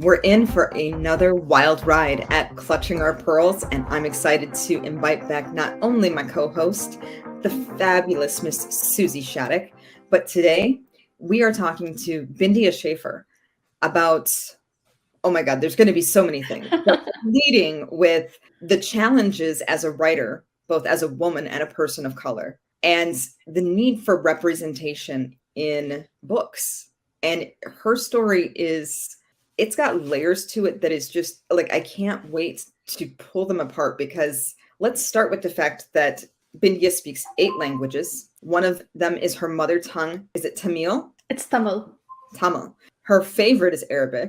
We're in for another wild ride at Clutching Our Pearls, and I'm excited to invite back not only my co-host, the fabulous Miss Susie Shattuck, but today we are talking to Bindia Schaefer about, oh my God, there's going to be so many things, but leading with the challenges as a writer, both as a woman and a person of color, and the need for representation in books. And her story it's got layers to it that is just like, I can't wait to pull them apart, because let's start with the fact that Bindia speaks 8 languages. One of them is her mother tongue. Is it Tamil? It's Tamil. Tamil. Her favorite is Arabic.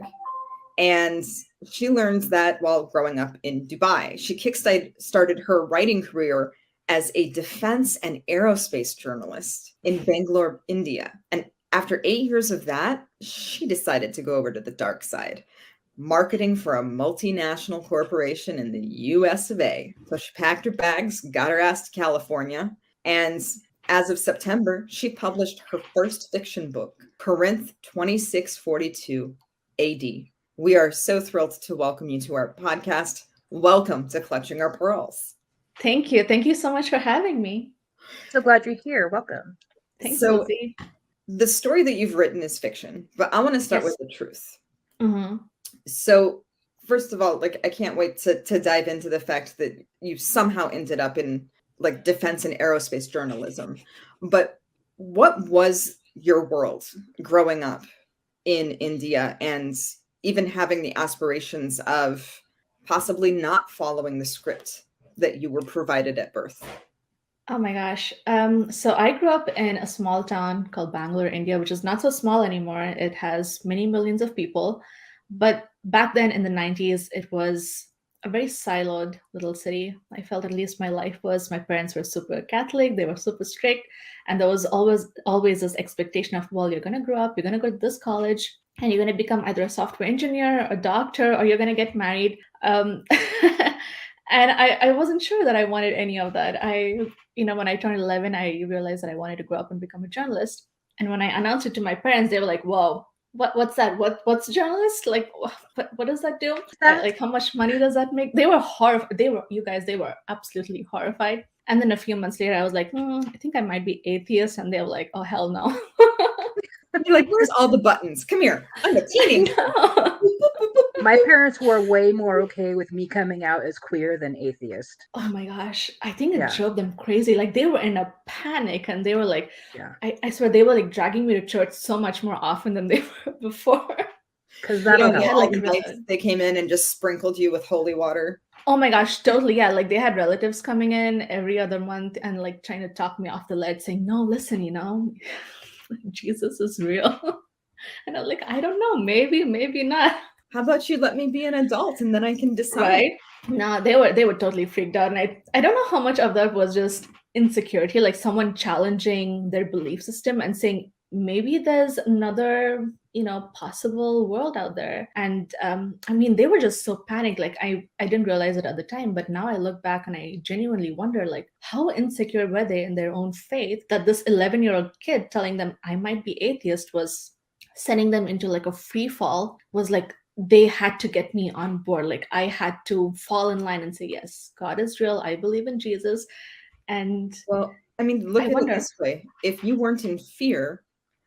And she learns that while growing up in Dubai. She kickstarted her writing career as a defense and aerospace journalist in Bangalore, India. And after 8 years of that, she decided to go over to the dark side, marketing for a multinational corporation in the US of A. So she packed her bags, got her ass to California, and as of September, she published her first fiction book, Corinth 2642 AD. We are so thrilled to welcome you to our podcast. Welcome to Clutching Our Pearls. Thank you. Thank you so much for having me. So glad you're here. Welcome. Thanks, So, Lizzie. the story that you've written is fiction, but I want to start with the truth. Mm-hmm. So, first of all, like, I can't wait to dive into the fact that you somehow ended up in like defense and aerospace journalism. But what was your world growing up in India, and even having the aspirations of possibly not following the script that you were provided at birth? Oh my gosh. So I grew up in a small town called Bangalore, India, which is not so small anymore. It has many millions of people. But back then in the 90s, it was a very siloed little city. I felt at least my life was. My parents were super Catholic, they were super strict. And there was always this expectation of, well, you're going to grow up, you're going to go to this college, and you're going to become either a software engineer, a doctor, or you're going to get married. And I wasn't sure that I wanted any of that. When I turned 11, I realized that I wanted to grow up and become a journalist. And when I announced it to my parents, they were like, "Whoa, what's that? What's a journalist? Like, what does that do? Like, how much money does that make?" They were horrified. They were absolutely horrified. And then a few months later, I was like, I think I might be atheist. And they were like, "Oh, hell no." You're like, "Where's all the buttons? Come here. I'm a teenager." My parents were way more okay with me coming out as queer than atheist. Oh my gosh. I think it drove them crazy. Like, they were in a panic, and they were like, I swear they were like dragging me to church so much more often than they were before. Because that they came in and just sprinkled you with holy water. Oh my gosh, totally. Yeah, like they had relatives coming in every other month and like trying to talk me off the ledge, saying, "No, listen, Jesus is real." And I'm like, I don't know, maybe not. How about you let me be an adult and then I can decide? Right? No, they were totally freaked out. And I don't know how much of that was just insecurity, like someone challenging their belief system and saying, maybe there's another, possible world out there. And they were just so panicked. Like, I didn't realize it at the time, but now I look back and I genuinely wonder, like, how insecure were they in their own faith that this 11-year-old kid telling them I might be atheist was sending them into like a free fall, was like, they had to get me on board. Like, I had to fall in line and say, yes, God is real. I believe in Jesus. And well, look at it this way. If you weren't in fear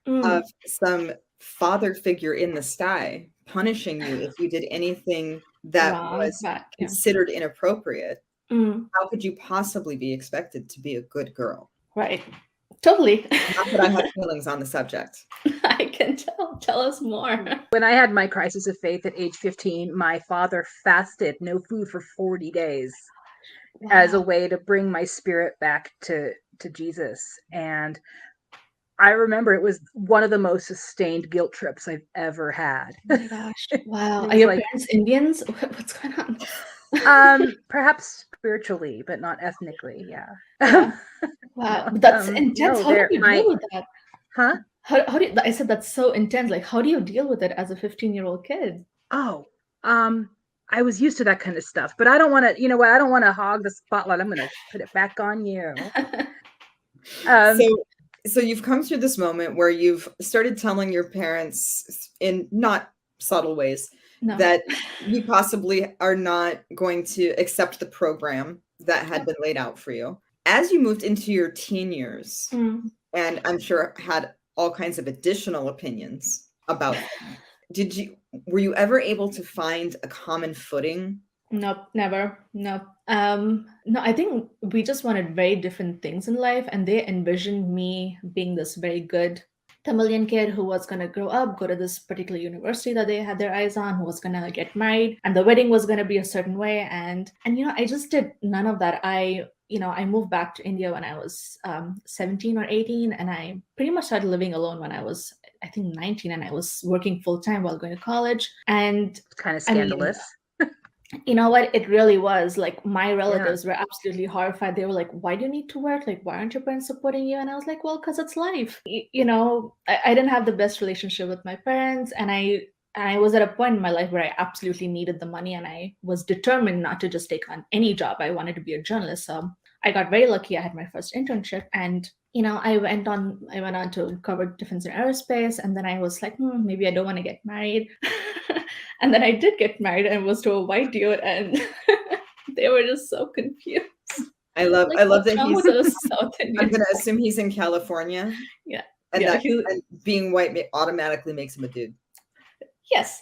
of some father figure in the sky punishing you if you did anything that was considered inappropriate, how could you possibly be expected to be a good girl? Right. Totally. Not that I have feelings on the subject. I can tell. Tell us more. When I had my crisis of faith at age 15, my father fasted no food for 40 days as a way to bring my spirit back to Jesus. And I remember it was one of the most sustained guilt trips I've ever had. Oh my gosh. Wow. Are your parents Indians? What's going on? Perhaps spiritually, but not ethnically. Yeah. Wow. That's intense. How do you deal with that? Huh? How do you, I said that's so intense. Like, how do you deal with it as a 15-year-old kid? Oh, I was used to that kind of stuff, but I don't want to, I don't want to hog the spotlight. I'm going to put it back on you. So you've come through this moment where you've started telling your parents in not subtle ways No. that you possibly are not going to accept the program that had been laid out for you. As you moved into your teen years, and I'm sure had all kinds of additional opinions about them, were you ever able to find a common footing? Nope, never. Nope. No, I think we just wanted very different things in life, and they envisioned me being this very good Tamilian kid who was going to grow up, go to this particular university that they had their eyes on, who was going to get married, and the wedding was going to be a certain way. And I just did none of that. I moved back to India when I was 17 or 18, and I pretty much started living alone when I was, I think, 19, and I was working full time while going to college. And It's kind of scandalous. You know what? It really was. Like, my relatives were absolutely horrified. They were like, why do you need to work? Like, why aren't your parents supporting you? And I was like, well, because it's life. I didn't have the best relationship with my parents. And I was at a point in my life where I absolutely needed the money. And I was determined not to just take on any job. I wanted to be a journalist. So I got very lucky. I had my first internship. And I went on to cover defense and aerospace. And then I was like, maybe I don't want to get married. And then I did get married and was to a white dude, and they were just so confused. I love that he's South Indian. I'm going to assume he's in California. Yeah. And and being white automatically makes him a dude. Yes.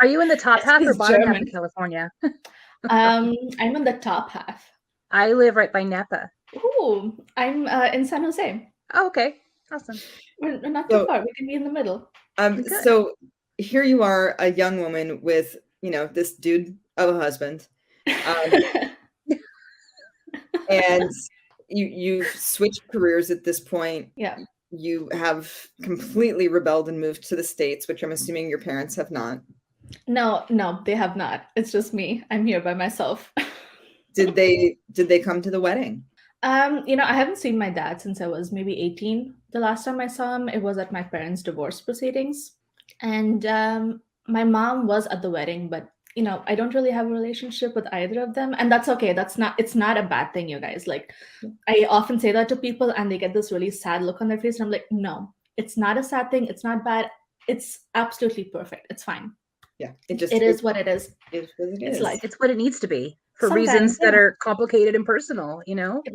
Are you in the top half or bottom German. half of California? I'm in the top half. I live right by Napa. Ooh, I'm in San Jose. Oh, okay. Awesome. We're not too far. We can be in the middle. So here you are, a young woman with, this dude of a husband. And you've switched careers at this point. Yeah. You have completely rebelled and moved to the States, which I'm assuming your parents have not. No, they have not. It's just me. I'm here by myself. Did they come to the wedding? I haven't seen my dad since I was maybe 18. The last time I saw him, it was at my parents' divorce proceedings. And my mom was at the wedding, but I don't really have a relationship with either of them, and that's okay. It's not a bad thing, you guys. Like, I often say that to people, and they get this really sad look on their face, and I'm like, no, it's not a sad thing. It's not bad. It's absolutely perfect. It's fine. Yeah, it is what it is. It's life. It's what it needs to be for reasons that are complicated and personal.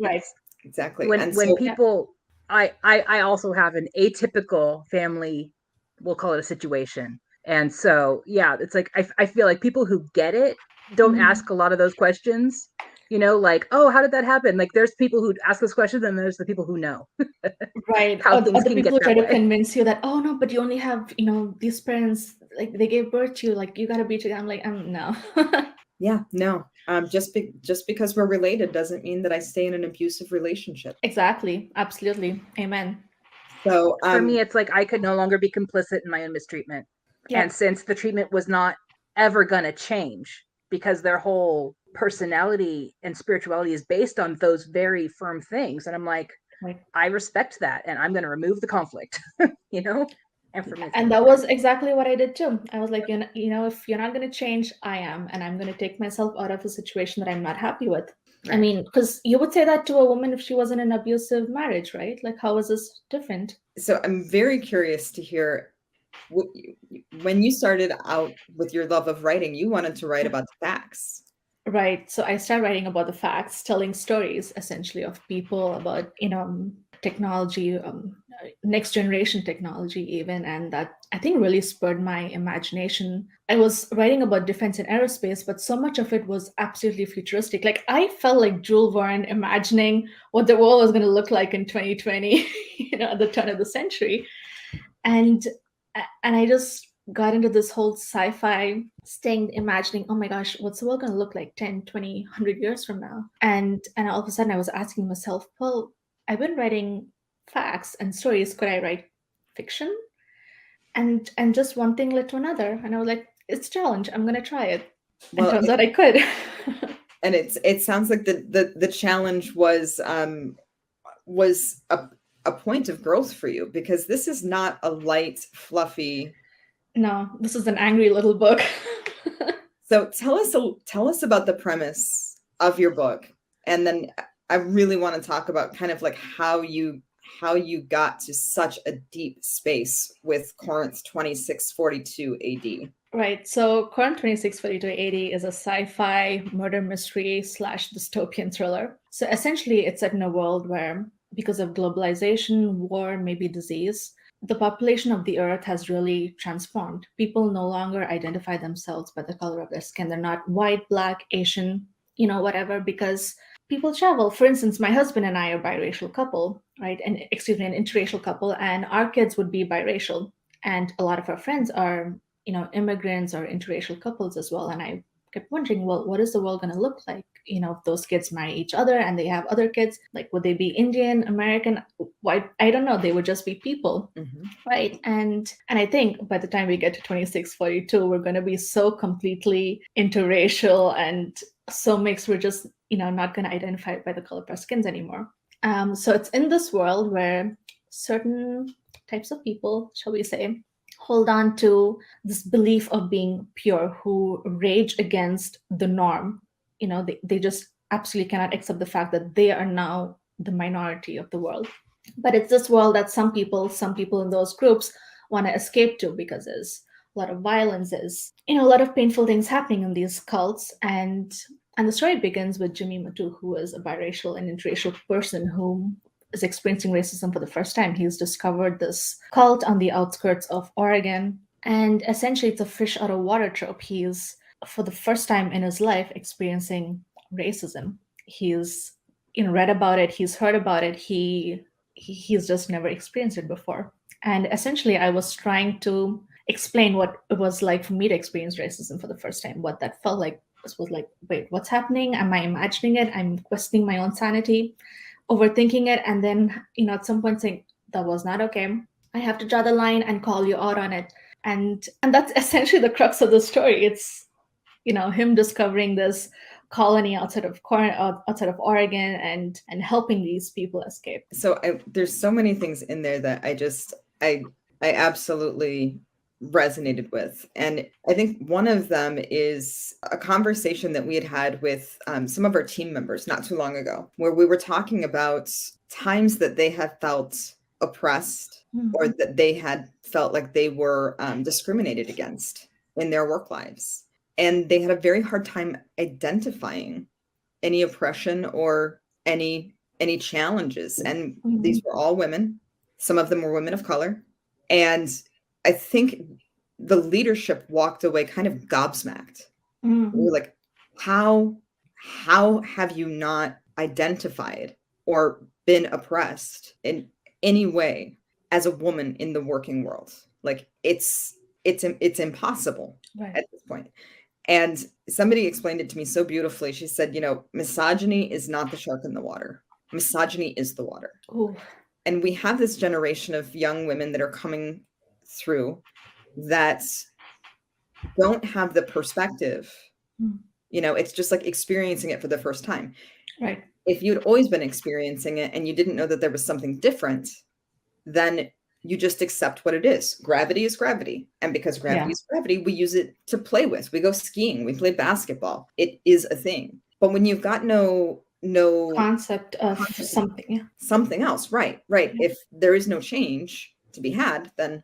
Right. Exactly. When people, I also have an atypical family. We'll call it a situation. And so, yeah, it's like, I feel like people who get it don't ask a lot of those questions, like, oh, how did that happen? Like, there's people who ask those questions, and there's the people who know. Right. How or the things can people who get try that to way. convince you that, oh, no, but you only have, these parents, like, they gave birth to you, like, you got to be together. I'm like, no. Yeah, no. Just because we're related doesn't mean that I stay in an abusive relationship. Exactly. Absolutely. Amen. So for me, it's like I could no longer be complicit in my own mistreatment. Yeah. And since the treatment was not ever going to change, because their whole personality and spirituality is based on those very firm things. And I'm like, I respect that, and I'm going to remove the conflict, And for me, and that was exactly what I did too. I was like, if you're not going to change, I am, and I'm going to take myself out of a situation that I'm not happy with. Right. I mean, because you would say that to a woman if she was in an abusive marriage, right? Like, how is this different? So I'm very curious to hear, when you started out with your love of writing, you wanted to write about the facts. Right. So I started writing about the facts, telling stories essentially of people, about, technology, next generation technology even, and that I think really spurred my imagination. I was writing about defense and aerospace, but so much of it was absolutely futuristic. Like, I felt like Jules Verne imagining what the world was going to look like in 2020, at the turn of the century. And I just got into this whole sci-fi thing, imagining, oh my gosh, what's the world going to look like 10, 20, 100 years from now? And all of a sudden I was asking myself, well, I've been writing facts and stories. Could I write fiction? And just one thing led to another. And I was like, it's a challenge. I'm going to try it. Well, and turns out I could. And it sounds like the challenge was a point of growth for you, because this is not a light, fluffy. No, this is an angry little book. So tell us about the premise of your book, and then I really want to talk about kind of like how you how you got to such a deep space with Corinth 2642 AD. Right. So Corinth 2642 AD is a sci-fi murder mystery / dystopian thriller. So essentially it's set in a world where, because of globalization, war, maybe disease, the population of the earth has really transformed. People no longer identify themselves by the color of their skin. They're not white, black, Asian, whatever, because people travel. For instance, my husband and I are a biracial couple, right? And excuse me, an interracial couple, and our kids would be biracial. And a lot of our friends are, immigrants or interracial couples as well. And I kept wondering, well, what is the world going to look like? If those kids marry each other and they have other kids, like, would they be Indian, American, white? I don't know. They would just be people, right? And I think by the time we get to 2642, we're going to be so completely interracial and so mixed. We're just, not going to identify by the color of our skins anymore. So it's in this world where certain types of people, shall we say, hold on to this belief of being pure, who rage against the norm. They just absolutely cannot accept the fact that they are now the minority of the world. But it's this world that some people in those groups want to escape to, because there's a lot of violence, there's a lot of painful things happening in these cults. And the story begins with Jimmy Matu, who is a biracial and interracial person who is experiencing racism for the first time. He's discovered this cult on the outskirts of Oregon, and essentially it's a fish out of water trope. He's, for the first time in his life, experiencing racism. He's read about it, he's heard about it, he's just never experienced it before. And essentially I was trying to explain what it was like for me to experience racism for the first time, what that felt like. This was like, wait, what's happening? Am I imagining it? I'm questioning my own sanity, overthinking it, and then at some point saying, that was not okay. I have to draw the line and call you out on it. And that's essentially the crux of the story. It's him discovering this colony outside of Oregon and helping these people escape. So there's so many things in there that I absolutely resonated with. And I think one of them is a conversation that we had with some of our team members not too long ago, where we were talking about times that they had felt oppressed, or that they had felt like they were discriminated against in their work lives. And they had a very hard time identifying any oppression or any challenges. And these were all women. Some of them were women of color. And I think the leadership walked away kind of gobsmacked. We were like, how have you not identified or been oppressed in any way as a woman in the working world? Like, it's impossible at this point. And somebody explained it to me so beautifully. She said, misogyny is not the shark in the water. Misogyny is the water. Ooh. And we have this generation of young women that are coming through that don't have the perspective. It's just like experiencing it for the first time. Right. If you'd always been experiencing it and you didn't know that there was something different, then you just accept what it is. Gravity is gravity. And because gravity is gravity, we use it to play with. We go skiing, we play basketball. It is a thing. But when you've got no concept of something else, right. If there is no change to be had, then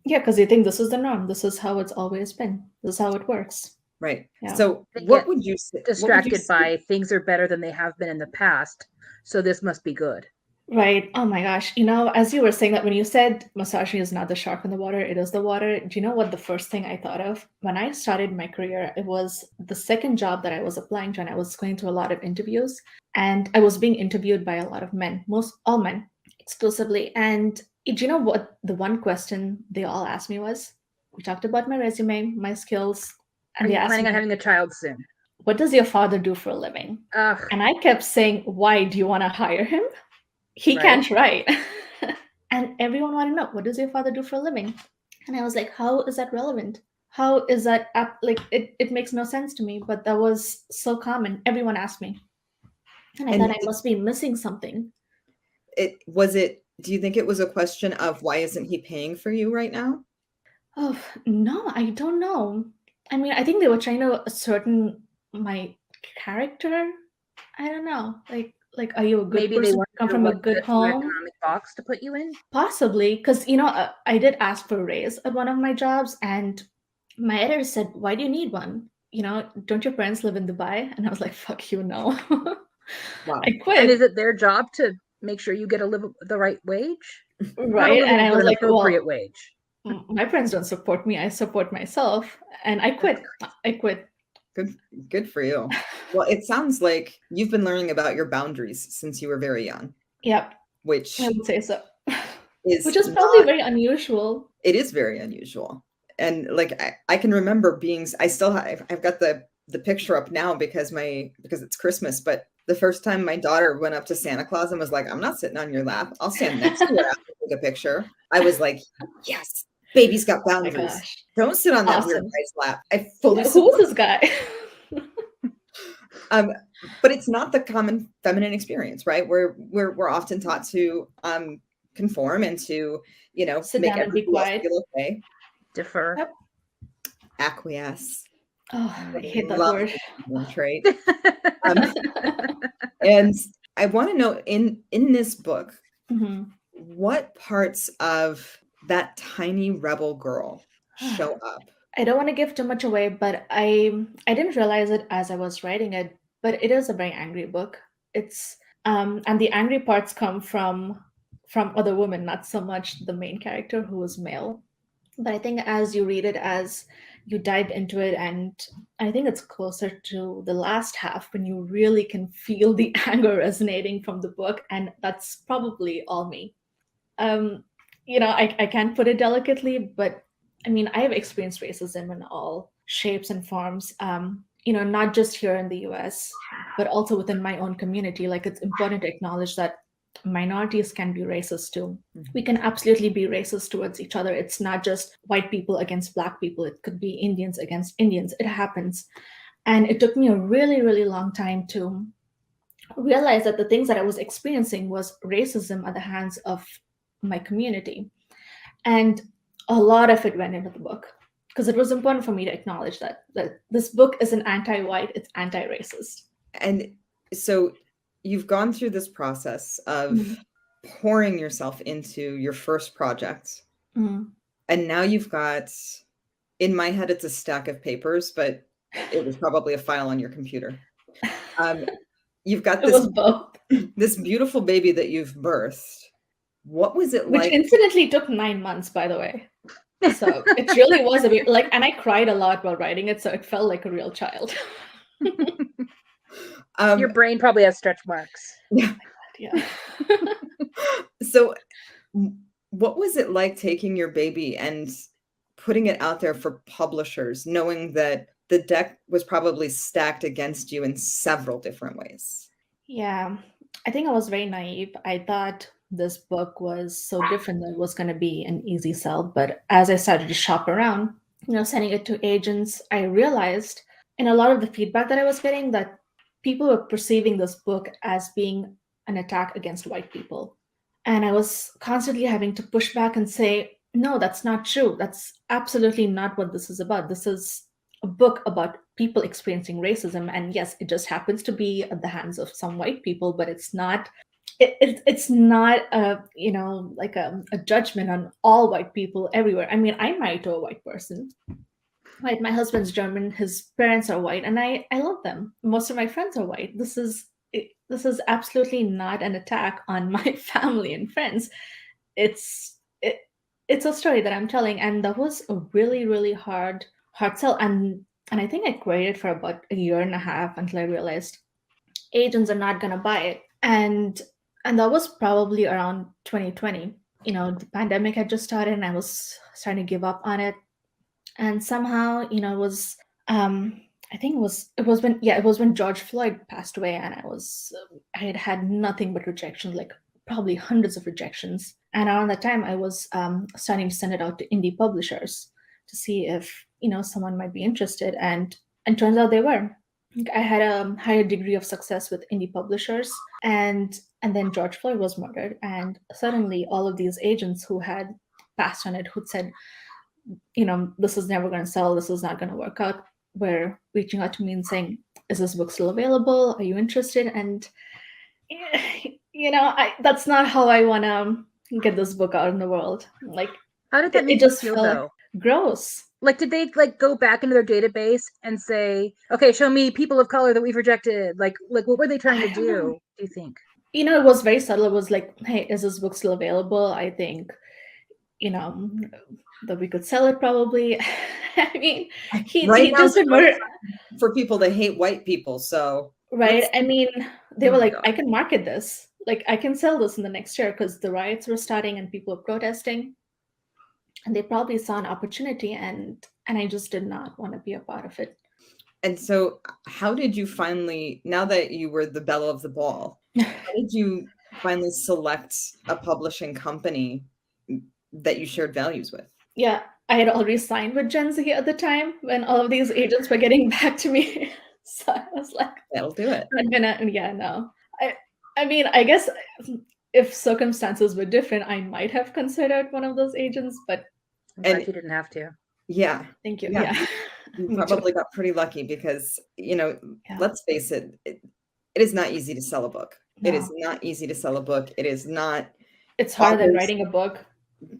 because you think this is the norm, this is how it's always been, this is how it works, right? Yeah. So what would you say? Distracted by things are better than they have been in the past, so this must be good, right? Oh my gosh, as you were saying that, when you said misogyny is not the shark in the water, it is the water, do you know what the first thing I thought of when I started my career? It was the second job that I was applying to, and I was going through a lot of interviews, and I was being interviewed by a lot of men, all men exclusively. And do you know what the one question they all asked me was? We talked about my resume, my skills, and they asked me, planning on having a child soon? What does your father do for a living? And I kept saying, why do you want to hire him? He can't write. And everyone wanted to know, what does your father do for a living? And I was like, how is that relevant? How is that it makes no sense to me, but that was so common. Everyone asked me. And I thought I must be missing something. Do you think it was a question of, why isn't he paying for you right now? Oh, no, I don't know. I mean, I think they were trying to ascertain my character. I don't know. Like, like, are you a good Maybe they person? want Come to from a what good home? economic box to put you in. Possibly, because I did ask for a raise at one of my jobs, and my editor said, "Why do you need one? Don't your parents live in Dubai?" And I was like, "Fuck you, no." Wow. I And quit, is it their job to make sure you get the right wage? Not a right? And livable, I but was an like, appropriate "Well, wage. my parents don't support me. I support myself," and I quit. I quit. Good for you. Well, it sounds like you've been learning about your boundaries since you were very young, Yep, which I would say so. Which is is probably not, very unusual. it is very unusual. And like I can remember I still have, I've got the picture up now because it's Christmas, but the first time my daughter went up to Santa Claus and was like, "I'm not sitting on your lap. I'll stand next to your lap and take a picture." I was like, "Yes, baby's got Oh my boundaries. gosh, Don't sit on that weird awesome. guy's lap." I fully Who was support. this guy? But it's not the common feminine experience, right? We're often taught to conform and to, Sit make down and be everybody else quiet. feel okay. Defer. Yep. Acquiesce. Oh, I hate that Love word. the trait. And I want to know in this book, Mhm. what parts of that tiny rebel girl show up? I don't want to give too much away, but I didn't realize it as I was writing it, but it is a very angry book. It's and the angry parts come from other women, not so much the main character who is male. But I think as you read it, as you dive into it, and I think it's closer to the last half when you really can feel the anger resonating from the book, and that's probably all me. um I can't put it delicately, but I mean, I have experienced racism in all shapes and forms, not just here in the US, but also within my own community. Like, it's important to acknowledge that minorities can be racist too. We can absolutely be racist towards each other. It's not just white people against black people, it could be Indians against Indians. It happens. And it took me a really, really long time to realized that the things that I was experiencing was racism at the hands of my community. And a lot of it went into the book because it was important for me to acknowledge that this book isn't anti-white, it's anti-racist. And so you've gone through this process of pouring yourself into your first project. Mm. And now you've got, in my head, it's a stack of papers, but it was probably a file on your computer. You've got It was both. this beautiful baby that you've birthed. What was it Which like? incidentally took 9 months, by the way. So it really was a bit like, and I cried a lot while writing it, so it felt like a real child. Your brain probably has stretch marks. Yeah. Yeah. So what was it like taking your baby and putting it out there for publishers, knowing that the deck was probably stacked against you in several different ways? Yeah, I think I was very naive. I thought this book was so different that it was going to be an easy sell. But as I started to shop around, sending it to agents, I realized in a lot of the feedback that I was getting that people were perceiving this book as being an attack against white people. And I was constantly having to push back and say, no, that's not true. That's absolutely not what this is about. This is a book about people experiencing racism, and yes, it just happens to be at the hands of some white people, but it's not it's not like a judgment on all white people everywhere. I mean, I'm married to a white person, right? My husband's German, his parents are white, and I love them. Most of my friends are white. This is absolutely not an attack on my family and friends. It's a story that I'm telling, and that was a really, really hard sell. And I think I queried for about a year and a half until I realized agents are not going to buy it. And that was probably around 2020. The pandemic had just started, and I was starting to give up on it. And somehow, it was I think it was when George Floyd passed away, and I had had nothing but rejection, like probably hundreds of rejections. And around that time, I was starting to send it out to indie publishers to see if someone might be interested, and turns out they were. I had a higher degree of success with indie publishers, and then George Floyd was murdered, and suddenly all of these agents who had passed on it, who'd said, this is never going to sell, this is not going to work out, were reaching out to me and saying, is this book still available? Are you interested? And That's not how I want to get this book out in the world. Like, How did that it make you just feel felt though? gross. Like, did they like go back into their database and say, okay, show me people of color that we've rejected? Like what were they trying to I don't know. do you think? It was very subtle. It was like, hey, is this book still available? I think, you know, that we could sell it probably. I mean, Right he now just is the admitted, right time for people to hate white people. So right? let's I mean, they Oh were my like, God. I can market this. Like, I can sell this in the next year because the riots were starting and people were protesting. And they probably saw an opportunity, and I just did not want to be a part of it. And so how did you finally, now that you were the belle of the ball, how did you finally select a publishing company that you shared values with? Yeah, I had already signed with Gen Z at the time when all of these agents were getting back to me. So I was like, That'll do it. I'm gonna, yeah, no. I mean, I guess if circumstances were different, I might have considered one of those agents, but I'm glad And you didn't have to. yeah, thank you. yeah, Yeah. you Me too. probably got pretty lucky because, Yeah. let's face it, it is not easy to sell a book. It is No. not easy to sell a book. It is not, It's harder than authors, writing a book.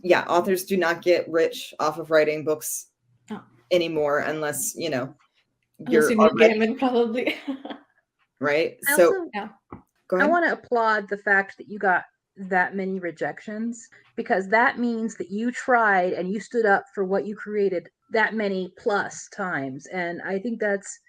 yeah, authors do not get rich off of writing books No. anymore unless, Unless you're you need already, Gaiman, probably. right? I So also Yeah. go I ahead. want to applaud the fact that you got that many rejections, because that means that you tried and you stood up for what you created that many plus times. And I think that's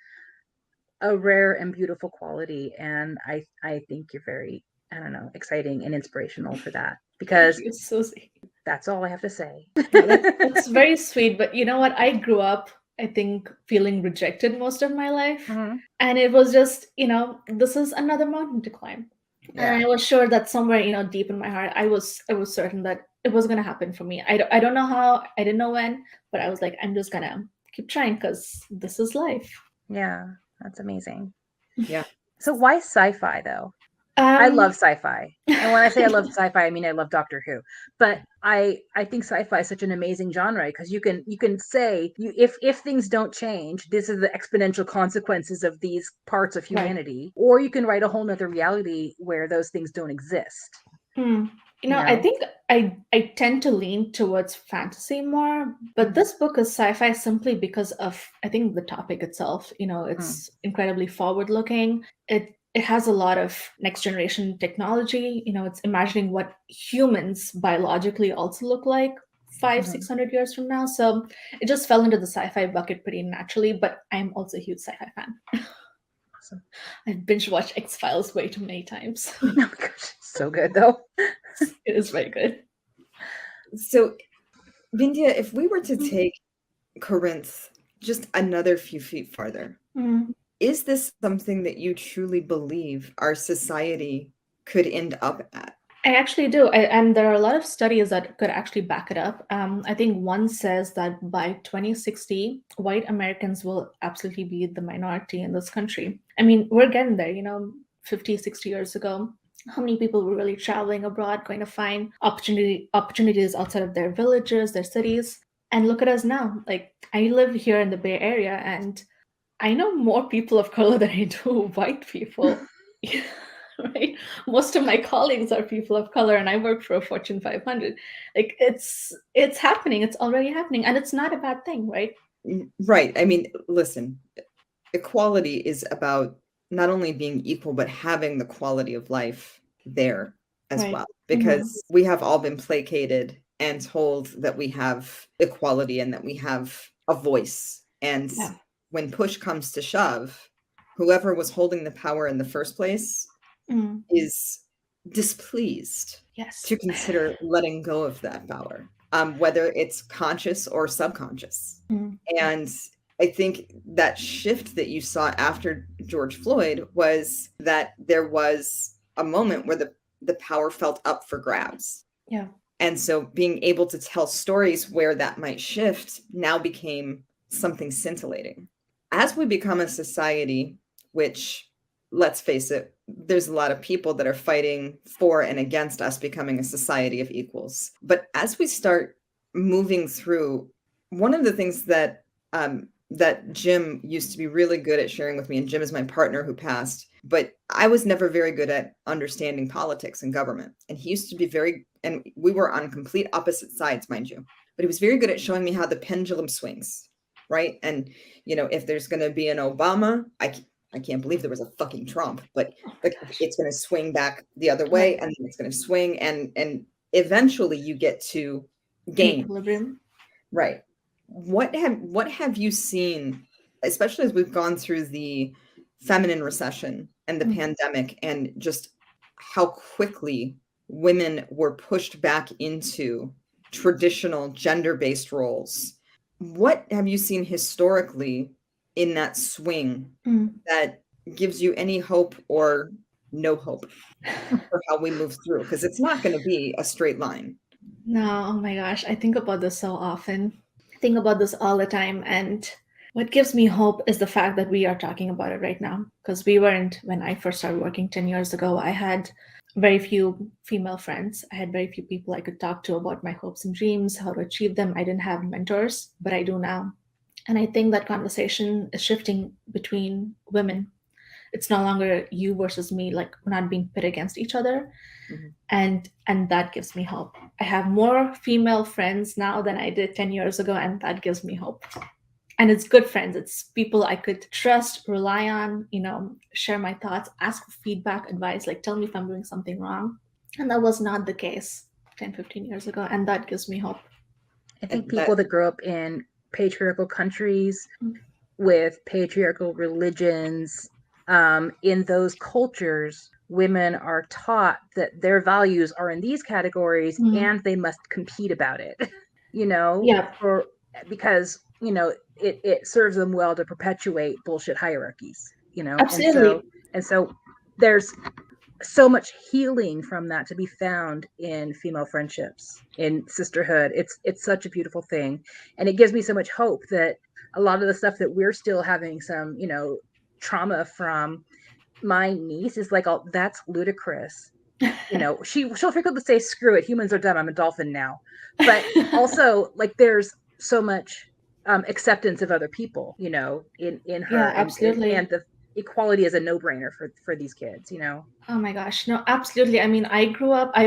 a rare and beautiful quality. And I think you're very, I don't know, exciting and inspirational for that, Thank because you, Susie. that's all I have to say. Yeah, that's very sweet. But you know what? I grew up, I think, feeling rejected most of my life. Mhm. And it was just, this is another mountain to climb. Yeah. And I was sure that somewhere, deep in my heart, I was certain that it was going to happen for me. I don't know how, I didn't know when, but I was like, I'm just going to keep trying because this is life. Yeah, that's amazing. Yeah. So why sci-fi though? I Um, love sci-fi. And when I say I love sci-fi, I mean I love Doctor Who. But I think sci-fi is such an amazing genre because you can say if things don't change, this is the exponential consequences of these parts of Right. humanity. Or you can write a whole nother reality where those things don't exist. I know? think I tend to lean towards fantasy more, but this book is sci-fi simply because of, I think, the topic itself. It's incredibly forward-looking. It has a lot of next generation technology. It's imagining what humans biologically also look like 500-600 years from now. So it just fell into the sci-fi bucket pretty naturally, but I'm also a huge sci-fi fan. Awesome. I've binge watched X-Files way too many times. Oh my gosh, so good though. It is very good. So, Vindhya, if we were to take Corinth just another few feet farther, is this something that you truly believe our society could end up at? I actually do. And there are a lot of studies that could actually back it up. I think one says that by 2060, white Americans will absolutely be the minority in this country. I mean, we're getting there, 50, 60 years ago. How many people were really traveling abroad, going to find opportunities outside of their villages, their cities? And look at us now. Like, I live here in the Bay Area, and I know more people of color than I do white people. Right? Most of my colleagues are people of color, and I work for a Fortune 500. Like, it's happening. It's already happening, and it's not a bad thing, right? Right. I mean, listen, equality is about not only being equal, but having the quality of life there as Right. well, because we have all been placated and told that we have equality and that we have a voice. And Yeah. when push comes to shove, whoever was holding the power in the first place is displeased Yes. to consider letting go of that power, whether it's conscious or subconscious. And I think that shift that you saw after George Floyd was that there was a moment where the power felt up for grabs. Yeah. And so being able to tell stories where that might shift now became something scintillating. As we become a society, which, let's face it, there's a lot of people that are fighting for and against us becoming a society of equals. But as we start moving through, one of the things that that Jim used to be really good at sharing with me, and Jim is my partner who passed, but I was never very good at understanding politics and government. And he used to be and we were on complete opposite sides, mind you, but he was very good at showing me how the pendulum swings, right? And, if there's going to be an Obama, I can't believe there was a fucking Trump, but it's going to swing back the other way, and then it's going to swing, and eventually you get to gain equilibrium. Right. What have you seen, especially as we've gone through the feminine recession and the pandemic, and just how quickly women were pushed back into traditional gender-based roles? What have you seen historically in that swing that gives you any hope or no hope for how we move through? Because it's not going to be a straight line. No, oh my gosh, I think about this so often. I think about this all the time. And what gives me hope is the fact that we are talking about it right now. Because we weren't, when I first started working 10 years ago, I had very few female friends. I had very few people I could talk to about my hopes and dreams, how to achieve them. I didn't have mentors, but I do now. And I think that conversation is shifting between women. It's no longer you versus me, like we're not being pit against each other. And that gives me hope. I have more female friends now than I did 10 years ago, and that gives me hope. And it's good friends. It's people I could trust, rely on, share my thoughts, ask for feedback, advice, like tell me if I'm doing something wrong. And that was not the case 10, 15 years ago. And that gives me hope. I think people that grew up in patriarchal countries with patriarchal religions, in those cultures, women are taught that their values are in these categories and they must compete about it, because, it serves them well to perpetuate bullshit hierarchies, Absolutely. And so there's so much healing from that to be found in female friendships, in sisterhood. It's such a beautiful thing. And it gives me so much hope that a lot of the stuff that we're still having some, trauma from, my niece is like, oh, that's ludicrous. She'll frequently say, screw it, humans are dumb, I'm a dolphin now. But also, like, there's so much acceptance of other people, in her. Yeah, absolutely. And the equality is a no-brainer for these kids, Oh my gosh, no, absolutely. I mean, I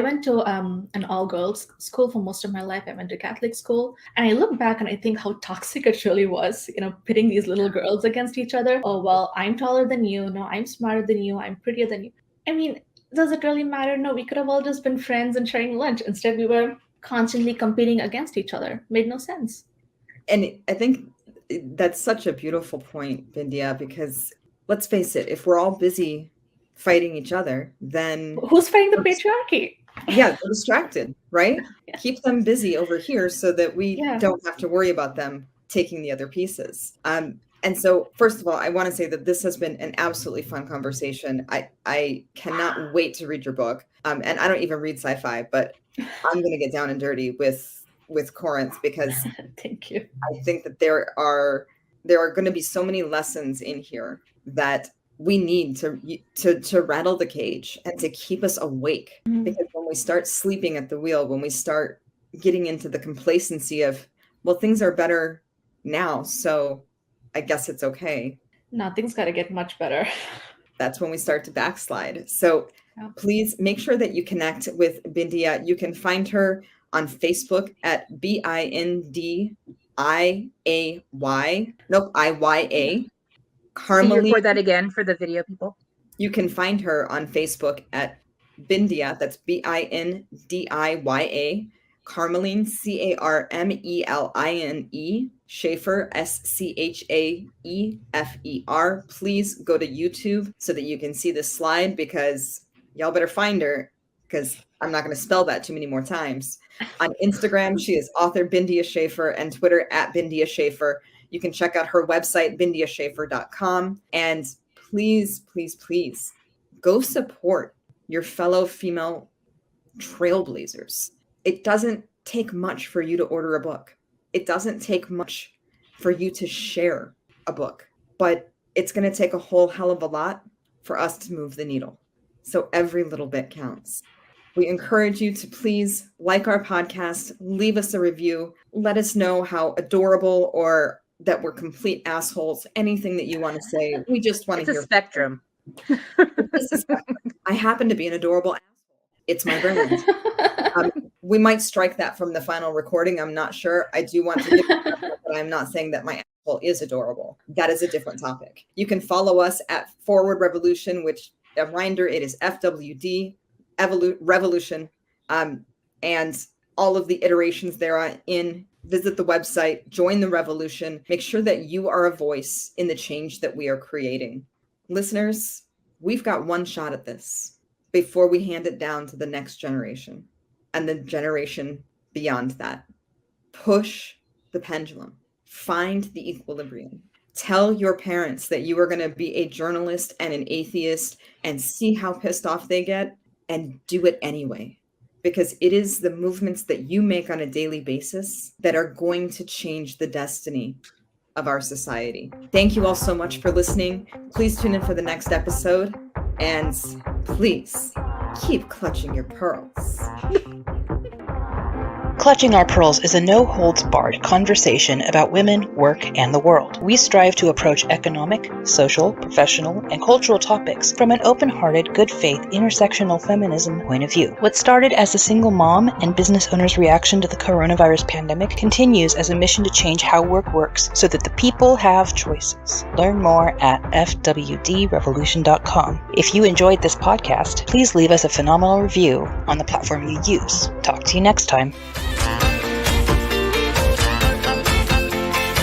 went to an all-girls school for most of my life. I went to Catholic school, and I look back and I think how toxic it really was, pitting these little girls against each other. Oh, well, I'm taller than you. No, I'm smarter than you. I'm prettier than you. I mean, does it really matter? No, we could have all just been friends and sharing lunch. Instead, we were constantly competing against each other. Made no sense. And I think that's such a beautiful point, Bindia, because let's face it, if we're all busy fighting each other, then who's fighting the patriarchy? Yeah, they're distracted, right? Yeah. Keep them busy over here so that we don't have to worry about them taking the other pieces. And so, first of all, I want to say that this has been an absolutely fun conversation. I cannot wait to read your book. And I don't even read sci-fi, but I'm going to get down and dirty with Corinth, because thank you. I think that there are going to be so many lessons in here that we need to rattle the cage and to keep us awake. Because when we start sleeping at the wheel, when we start getting into the complacency of, well, things are better now, so I guess it's okay. Nothing's got to get much better. That's when we start to backslide. So please make sure that you connect with Bindia. You can find her on Facebook at BINDIAY. Nope, IYA. Carmeline. Can you record that again for the video people? You can find her on Facebook at Bindia. That's BINDIYA. Carmeline, CARMELINE. Schaefer, SCHAEFER. Please go to YouTube so that you can see this slide, because y'all better find her, because I'm not going to spell that too many more times. On Instagram, she is author Bindia Schaefer, and Twitter at Bindia Schaefer. You can check out her website, bindiaschaefer.com. And please, please, please go support your fellow female trailblazers. It doesn't take much for you to order a book. It doesn't take much for you to share a book, but it's going to take a whole hell of a lot for us to move the needle. So every little bit counts. We encourage you to please like our podcast, leave us a review, let us know how adorable or that we're complete assholes, anything that you want to say. We just want to hear. It's a spectrum. This is I happen to be an adorable asshole. It's my brand. We might strike that from the final recording. I'm not sure. I do want to, but I'm not saying that my asshole is adorable. That is a different topic. You can follow us at Forward Revolution, which a reminder, it is FWD Revolution, and all of the iterations therein. Visit the website, join the revolution. Make sure that you are a voice in the change that we are creating. Listeners, we've got one shot at this before we hand it down to the next generation and the generation beyond that. Push the pendulum. Find the equilibrium. Tell your parents that you are going to be a journalist and an atheist and see how pissed off they get, and do it anyway. Because it is the movements that you make on a daily basis that are going to change the destiny of our society. Thank you all so much for listening. Please tune in for the next episode, and please keep clutching your pearls. Clutching Our Pearls is a no-holds-barred conversation about women, work, and the world. We strive to approach economic, social, professional, and cultural topics from an open-hearted, good-faith, intersectional feminism point of view. What started as a single mom and business owner's reaction to the coronavirus pandemic continues as a mission to change how work works so that the people have choices. Learn more at fwdrevolution.com. If you enjoyed this podcast, please leave us a phenomenal review on the platform you use. Talk to you next time.